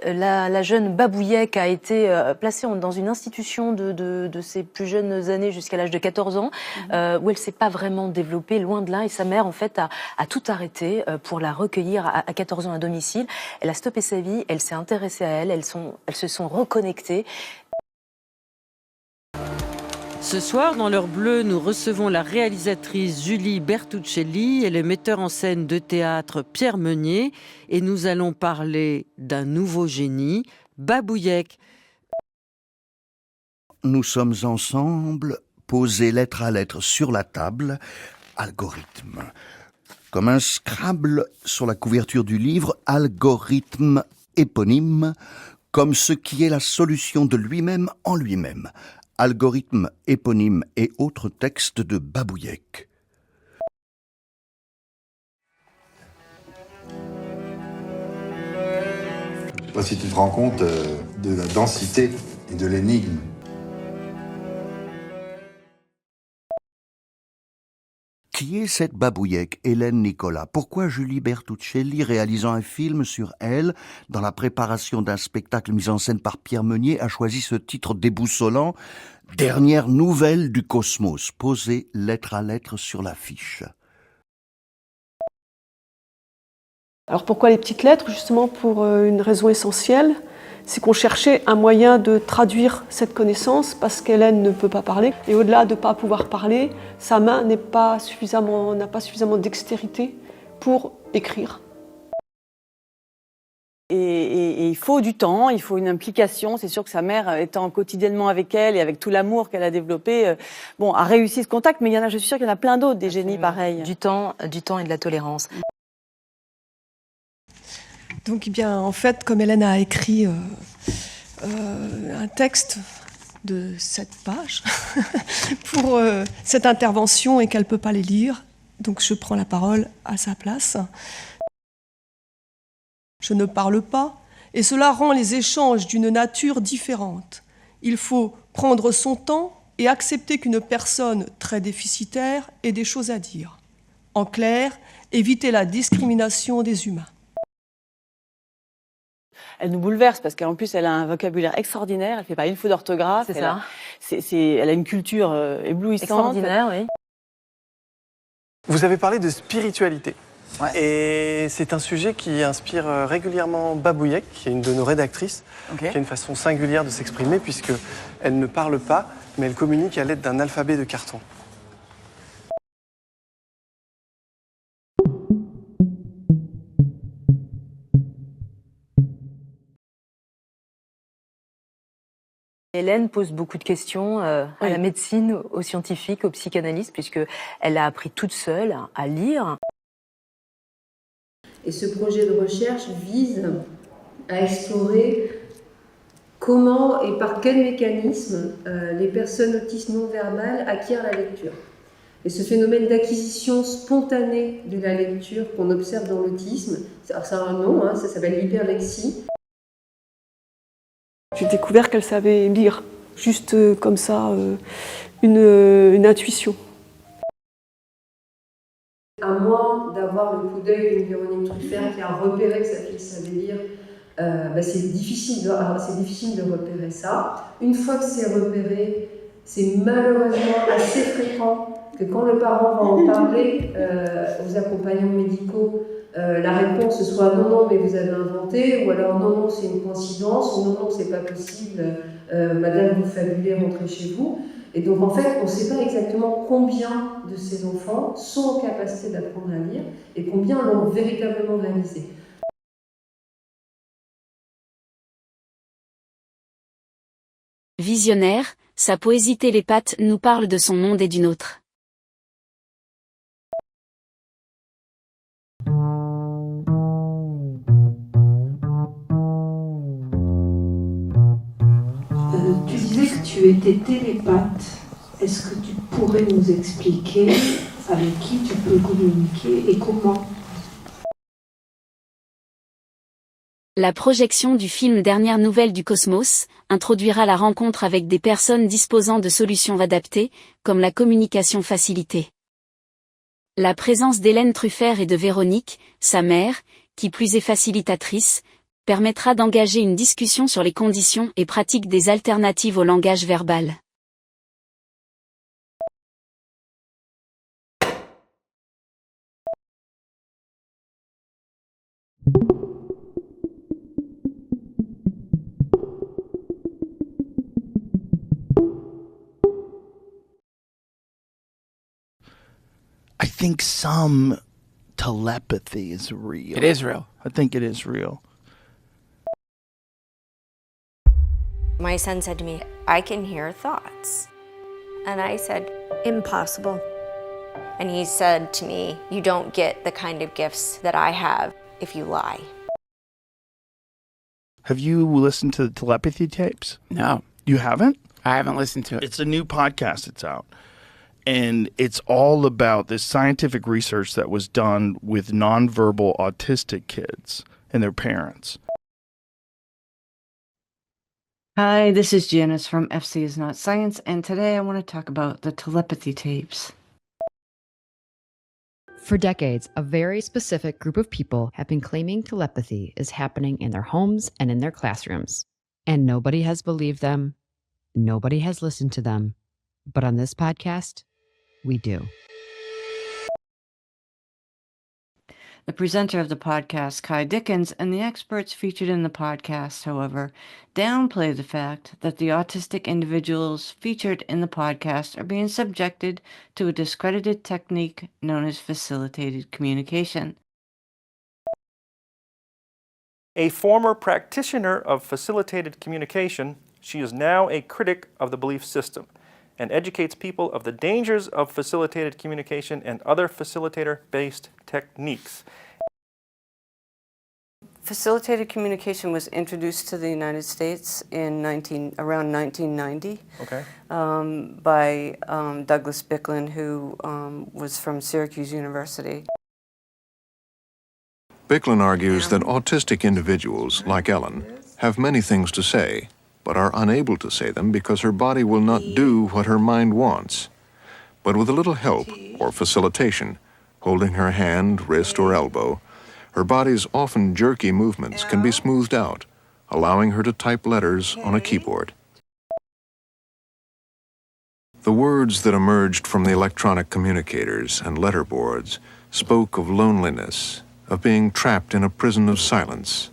la jeune Babouillec a été placée dans une institution de ses plus jeunes années jusqu'à l'âge de 14 ans, où elle s'est pas vraiment développée, loin de là. Et sa mère, en fait, a tout arrêté pour la recueillir à 14 ans à domicile. Elle a stoppé sa vie, elle s'est intéressée à elle, elles se sont reconnectées. Ce soir, dans l'heure bleue, nous recevons la réalisatrice Julie Bertuccelli et le metteur en scène de théâtre Pierre Meunier. Et nous allons parler d'un nouveau génie, Babouillec. Nous sommes ensemble, posés lettre à lettre sur la table, algorithme. Comme un Scrabble sur la couverture du livre, algorithme éponyme, comme ce qui est la solution de lui-même en lui-même. Algorithme éponyme et autres textes de Babouillec. Je ne sais pas si tu te rends compte de la densité et de l'énigme. Qui est cette Babouillec, Hélène Nicolas? Pourquoi Julie Bertuccelli, réalisant un film sur elle, dans la préparation d'un spectacle mis en scène par Pierre Meunier, a choisi ce titre déboussolant, Dernière nouvelle du cosmos, posée lettre à lettre sur l'affiche? Alors pourquoi les petites lettres? Justement pour une raison essentielle, c'est qu'on cherchait un moyen de traduire cette connaissance parce qu'Hélène ne peut pas parler. Et au-delà de ne pas pouvoir parler, sa main n'a pas suffisamment dextérité pour écrire. Et il faut du temps, il faut une implication. C'est sûr que sa mère, étant quotidiennement avec elle et avec tout l'amour qu'elle a développé, a réussi ce contact. Mais je suis sûre qu'il y en a plein d'autres, des génies pareils. Du temps et de la tolérance. Donc, eh bien, en fait, comme Hélène a écrit un texte de 7 pages pour cette intervention et qu'elle ne peut pas les lire, donc je prends la parole à sa place. Je ne parle pas, et cela rend les échanges d'une nature différente. Il faut prendre son temps et accepter qu'une personne très déficitaire ait des choses à dire. En clair, éviter la discrimination des humains. Elle nous bouleverse parce qu'en plus, elle a un vocabulaire extraordinaire. Elle ne fait pas une faute d'orthographe. C'est ça. Elle a une culture éblouissante. Extraordinaire, oui. Vous avez parlé de spiritualité. Ouais. Et c'est un sujet qui inspire régulièrement Babouillec, qui est une de nos rédactrices, qui a une façon singulière de s'exprimer puisqu'elle ne parle pas, mais elle communique à l'aide d'un alphabet de carton. Hélène pose beaucoup de questions à la médecine, aux scientifiques, aux psychanalystes, puisqu'elle a appris toute seule à lire. Et ce projet de recherche vise à explorer comment et par quel mécanisme les personnes autistes non-verbales acquièrent la lecture. Et ce phénomène d'acquisition spontanée de la lecture qu'on observe dans l'autisme, ça a un nom, ça s'appelle l'hyperlexie. J'ai découvert qu'elle savait lire, juste comme ça, une intuition. À moins d'avoir le coup d'œil d'une Véronique Truffert qui a repéré que sa fille savait lire, c'est difficile de repérer ça. Une fois que c'est repéré, c'est malheureusement assez fréquent que quand le parent va en parler aux accompagnants médicaux, la réponse soit non, mais vous avez inventé, ou alors non, c'est une coïncidence, ou non, c'est pas possible, madame, vous fabulez, rentrez chez vous. Et donc en fait, on ne sait pas exactement combien de ces enfants sont en capacité d'apprendre à lire et combien l'ont véritablement réalisé. Visionnaire, sa poésie télépathe nous parle de son monde et d'une autre. Tu disais que tu étais télépathe. Est-ce que tu pourrais nous expliquer avec qui tu peux communiquer et comment? La projection du film Dernière nouvelle du cosmos introduira la rencontre avec des personnes disposant de solutions adaptées, comme la communication facilitée. La présence d'Hélène Truffert et de Véronique, sa mère, qui plus est facilitatrice, permettra d'engager une discussion sur les conditions et pratiques des alternatives au langage verbal. I think some telepathy is real. It is real. I think it is real. My son said to me, I can hear thoughts. And I said, impossible. And he said to me, you don't get the kind of gifts that I have if you lie. Have you listened to the telepathy tapes? No. You haven't? I haven't listened to it. It's a new podcast that's out. And it's all about this scientific research that was done with nonverbal autistic kids and their parents. Hi, this is Janice from FC is Not Science, and today I want to talk about the telepathy tapes. For decades, a very specific group of people have been claiming telepathy is happening in their homes and in their classrooms. And nobody has believed them. Nobody has listened to them. But on this podcast, we do. The presenter of the podcast, Kai Dickens, and the experts featured in the podcast, however, downplay the fact that the autistic individuals featured in the podcast are being subjected to a discredited technique known as facilitated communication. A former practitioner of facilitated communication, she is now a critic of the belief system and educates people of the dangers of facilitated communication and other facilitator-based techniques. Facilitated communication was introduced to the United States in around 1990 by Douglas Bicklin, who was from Syracuse University. Bicklin argues that autistic individuals, like Ellen, have many things to say, but are unable to say them because her body will not do what her mind wants. But with a little help or facilitation, holding her hand, wrist, or elbow, her body's often jerky movements can be smoothed out, allowing her to type letters on a keyboard. The words that emerged from the electronic communicators and letterboards spoke of loneliness, of being trapped in a prison of silence.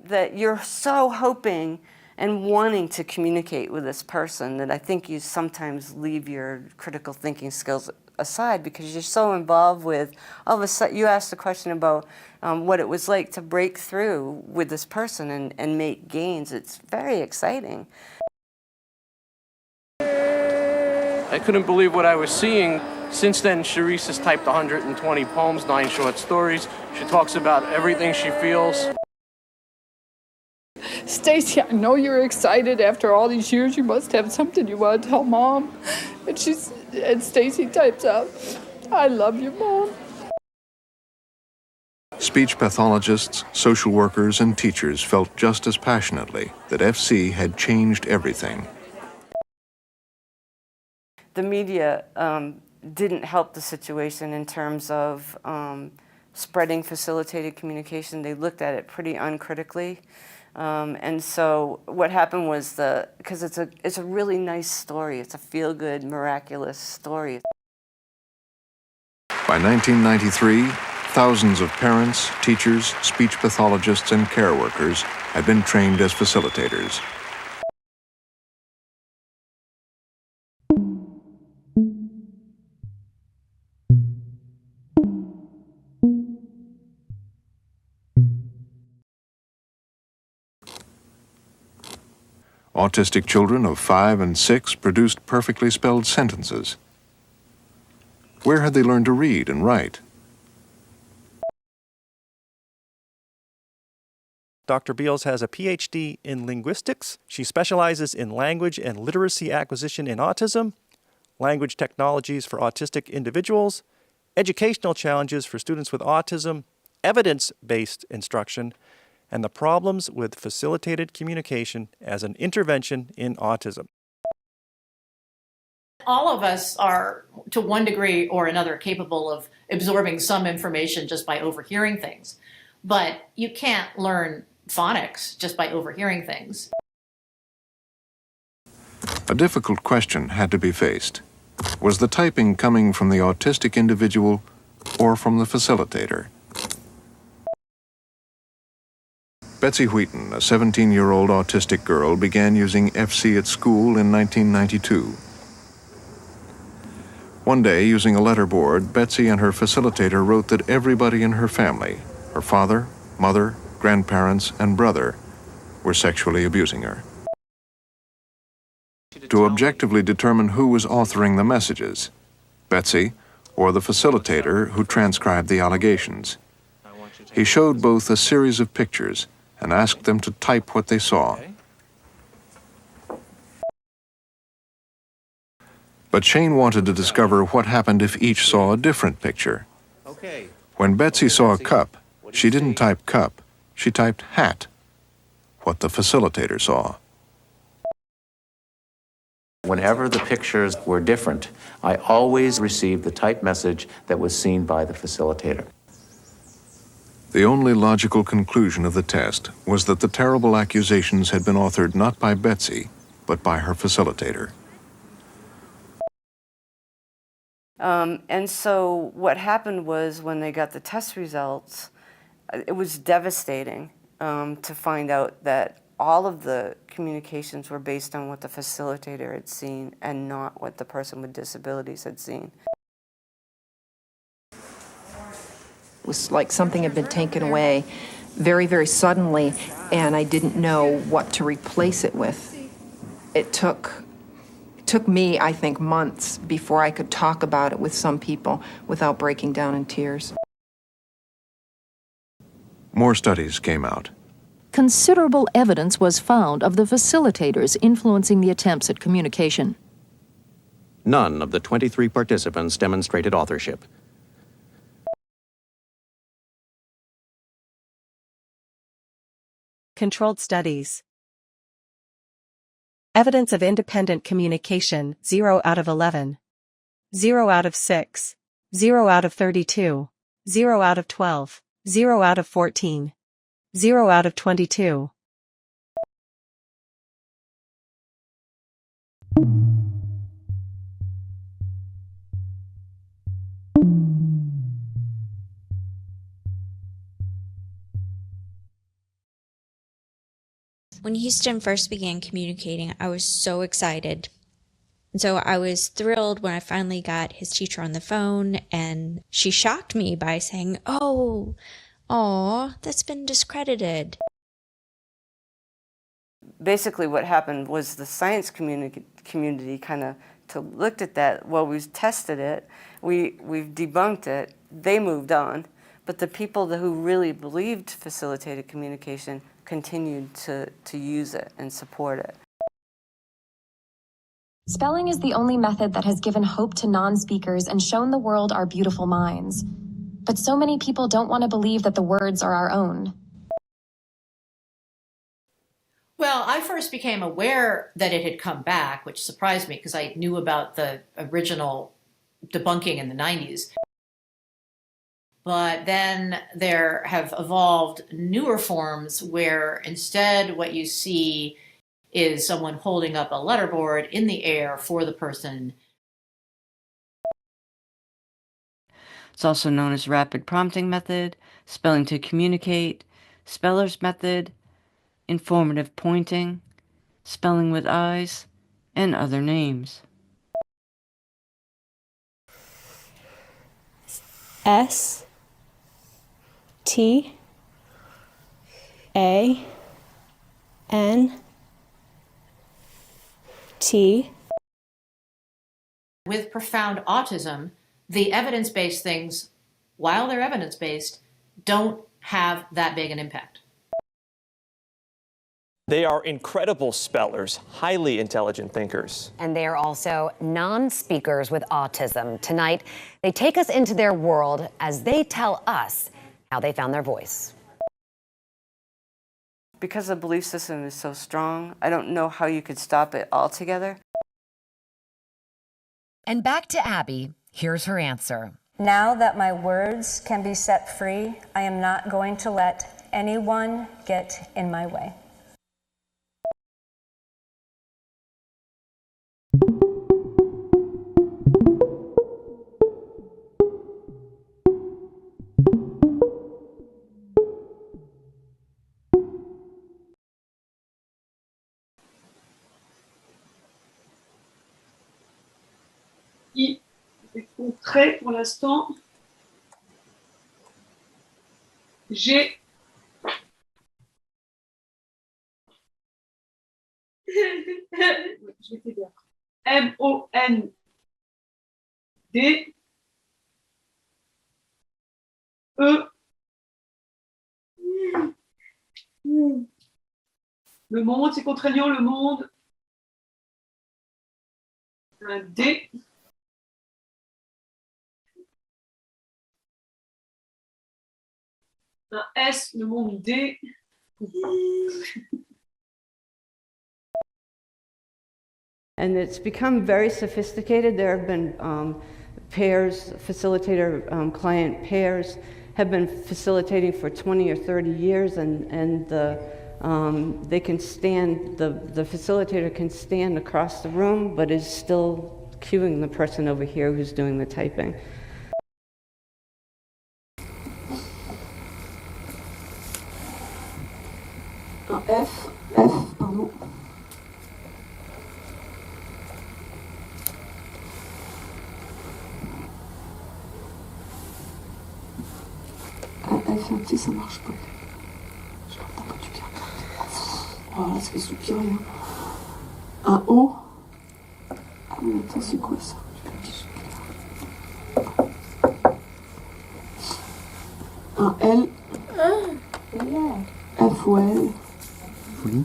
That you're so hoping and wanting to communicate with this person that I think you sometimes leave your critical thinking skills aside because you're so involved with, all of a sudden you asked a question about what it was like to break through with this person and make gains. It's very exciting. I couldn't believe what I was seeing. Since then, Charisse has typed 120 poems, 9 short stories. She talks about everything she feels. Stacy, I know you're excited after all these years. You must have something you want to tell Mom. And Stacy types out, I love you, Mom. Speech pathologists, social workers, and teachers felt just as passionately that FC had changed everything. The media didn't help the situation in terms of spreading facilitated communication. They looked at it pretty uncritically. And so what happened was because it's a really nice story. It's a feel-good, miraculous story. By 1993, thousands of parents, teachers, speech pathologists, and care workers had been trained as facilitators. Autistic children of 5 and 6 produced perfectly spelled sentences. Where had they learned to read and write? Dr. Beals has a PhD in linguistics. She specializes in language and literacy acquisition in autism, language technologies for autistic individuals, educational challenges for students with autism, evidence-based instruction, and the problems with facilitated communication as an intervention in autism. all of us are, to one degree or another, capable of absorbing some information just by overhearing things. But you can't learn phonics just by overhearing things. A difficult question had to be faced. Was the typing coming from the autistic individual or from the facilitator? Betsy Wheaton, a 17-year-old autistic girl, began using FC at school in 1992. One day, using a letterboard, Betsy and her facilitator wrote that everybody in her family, her father, mother, grandparents, and brother, were sexually abusing her. To objectively determine who was authoring the messages, Betsy or the facilitator who transcribed the allegations. He showed both a series of pictures and asked them to type what they saw. But Shane wanted to discover what happened if each saw a different picture. When Betsy saw a cup, she didn't type cup, she typed hat, what the facilitator saw. Whenever the pictures were different, I always received the typed message that was seen by the facilitator. The only logical conclusion of the test was that the terrible accusations had been authored not by Betsy, but by her facilitator. And so what happened was when they got the test results, it was devastating to find out that all of the communications were based on what the facilitator had seen and not what the person with disabilities had seen. It was like something had been taken away very, very suddenly, and I didn't know what to replace it with. It took me, I think, months before I could talk about it with some people without breaking down in tears. More studies came out. Considerable evidence was found of the facilitators influencing the attempts at communication. None of the 23 participants demonstrated authorship. Controlled studies. Evidence of independent communication, 0 out of 11. 0 out of 6. 0 out of 32. 0 out of 12. 0 out of 14. 0 out of 22. When Houston first began communicating, I was so excited. And so I was thrilled when I finally got his teacher on the phone, and she shocked me by saying, "Oh, that's been discredited." Basically what happened was the science community kind of looked at that. Well, we've tested it, we've debunked it, they moved on. But the people who really believed facilitated communication continued to use it and support it. Spelling is the only method that has given hope to non-speakers and shown the world our beautiful minds. But so many people don't want to believe that the words are our own. Well, I first became aware that it had come back, which surprised me because I knew about the original debunking in the 90s. But then there have evolved newer forms where instead what you see is someone holding up a letterboard in the air for the person. It's also known as rapid prompting method, spelling to communicate, speller's method, informative pointing, spelling with eyes, and other names. S T A N T. With profound autism, the evidence-based things, while they're evidence-based, don't have that big an impact. They are incredible spellers, highly intelligent thinkers. And they are also non-speakers with autism. Tonight, they take us into their world as they tell us how they found their voice. Because the belief system is so strong, I don't know how you could stop it altogether. And back to Abby, here's her answer. Now that my words can be set free, I am not going to let anyone get in my way. I est concret pour l'instant. G. Je vais t'aider après. M-O-N-D. E. Le monde, c'est contraignant, le monde. Un D. Un S, le monde D. And it's become very sophisticated. There have been pairs, facilitator client pairs have been facilitating for 20 or 30 years, and they can stand, the facilitator can stand across the room, but is still cueing the person over here who's doing the typing. Un F, pardon. Un F, un T, ça marche pas. Je n'entends pas du bien. Oh là, ça fait soupirer. Hein. Un O. Ah mais attends, c'est quoi ça? Un L. F ou L. Folie.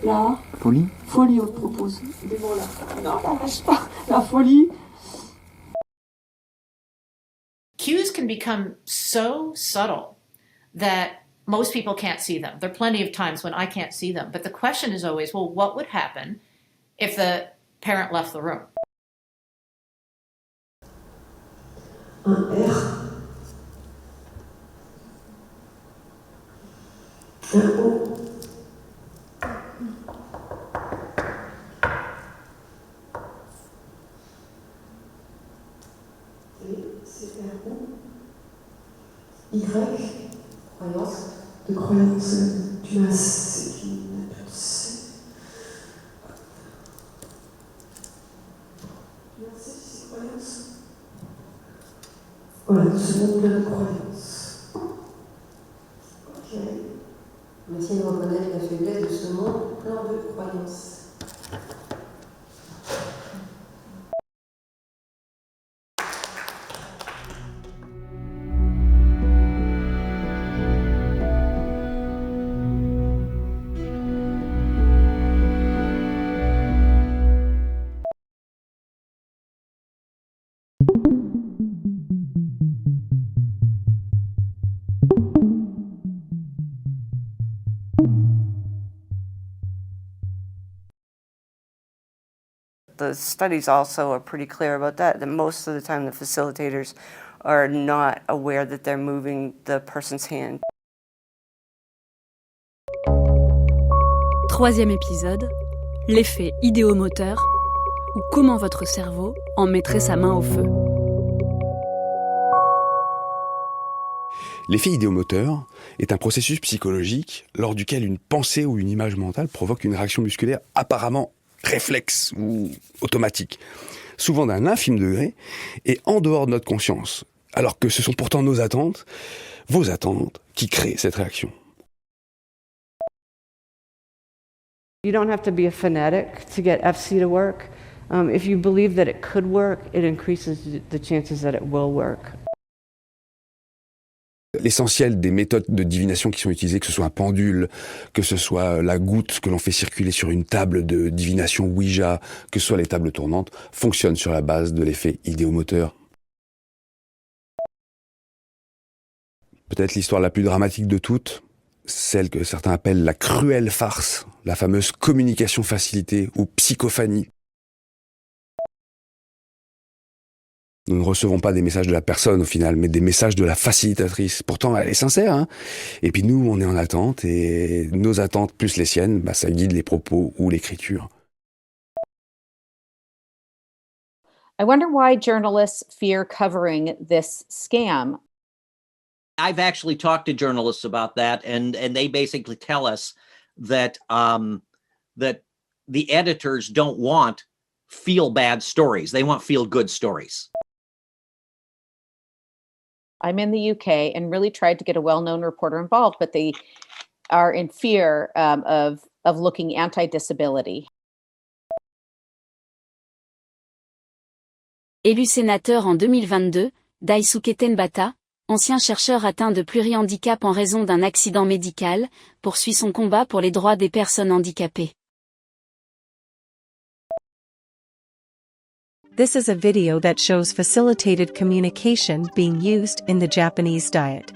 Là. Folie. Folie, on te propose. Des mots là. Non, la lâche pas. La folie. Cues can become so subtle that most people can't see them. There are plenty of times when I can't see them. But the question is always, well, what would happen if the parent left the room? Un R. Un O. C'est un O. Y. Croyance. De croyance du masque. C'est une C. Merci, c'est croyance. Voilà, nous sommes plein de croyances. Ok. On essaie de reconnaître la faiblesse de ce monde plein de croyances. The studies also are pretty clear about that most of the time the facilitators are not aware that they're moving the person's hand. Troisième épisode, l'effet idéomoteur, ou comment votre cerveau en mettrait sa main au feu. L'effet idéomoteur est un processus psychologique lors duquel une pensée ou une image mentale provoque une réaction musculaire apparemment réflexe ou automatique, souvent d'un infime degré et en dehors de notre conscience, alors que ce sont pourtant nos attentes, vos attentes, qui créent cette réaction. You don't have to be a fanatic to get FC to work. If you believe that it could work, it increases the chances that it will work. L'essentiel des méthodes de divination qui sont utilisées, que ce soit un pendule, que ce soit la goutte que l'on fait circuler sur une table de divination Ouija, que ce soit les tables tournantes, fonctionnent sur la base de l'effet idéomoteur. Peut-être l'histoire la plus dramatique de toutes, celle que certains appellent la cruelle farce, la fameuse communication facilitée ou psychophanie. Nous ne recevons pas des messages de la personne au final, mais des messages de la facilitatrice. Pourtant, elle est sincère, hein. Et puis nous, on est en attente, et nos attentes plus les siennes, ça guide les propos ou l'écriture. I wonder why journalists fear covering this scam. I've actually talked to journalists about that, and they basically tell us that that the editors don't want feel-bad stories. They want feel-good stories. I'm in the UK and really tried to get a well-known reporter involved, but they are in fear of looking anti-disability. Élu sénateur en 2022, Daisuke Tenbata, ancien chercheur atteint de plurihandicap en raison d'un accident médical, poursuit son combat pour les droits des personnes handicapées. This is a video that shows facilitated communication being used in the Japanese diet.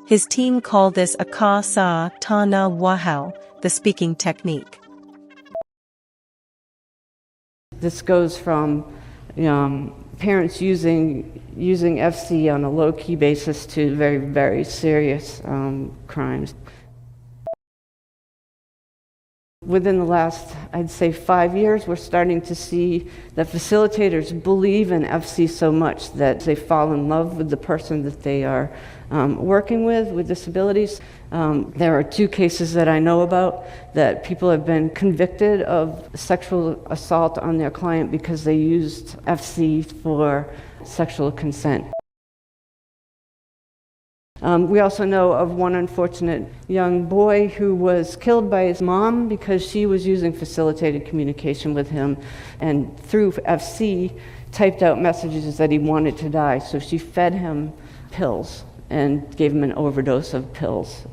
His team call this aka sa ta na wahao, the speaking technique. This goes from parents using FC on a low-key basis to very, very serious crimes. Within the last, I'd say, 5 years, we're starting to see that facilitators believe in FC so much that they fall in love with the person that they are working with disabilities. There are 2 cases that I know about that people have been convicted of sexual assault on their client because they used FC for sexual consent. We also know of one unfortunate young boy who was killed by his mom because she was using facilitated communication with him, and through FC typed out messages that he wanted to die. So she fed him pills and gave him an overdose of pills.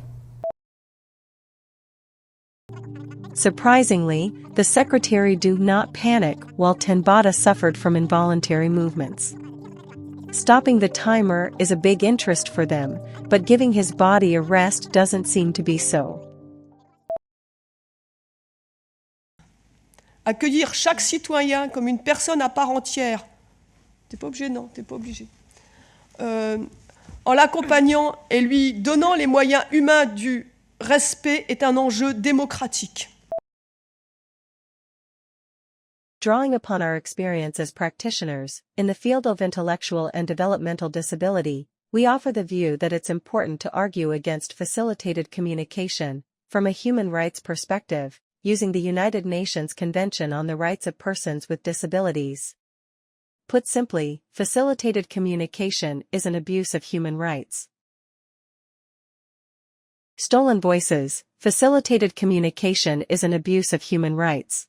Surprisingly, the secretary did not panic while Tenbata suffered from involuntary movements. Stopping the timer is a big interest for them, but giving his body a rest doesn't seem to be so. Accueillir chaque citoyen comme une personne à part entière. T'es pas obligé, non, t'es pas obligé. En l'accompagnant et lui donnant les moyens humains du respect est un enjeu démocratique. Drawing upon our experience as practitioners, in the field of intellectual and developmental disability, we offer the view that it's important to argue against facilitated communication, from a human rights perspective, using the United Nations Convention on the Rights of Persons with Disabilities. Put simply, facilitated communication is an abuse of human rights. Stolen voices, facilitated communication is an abuse of human rights.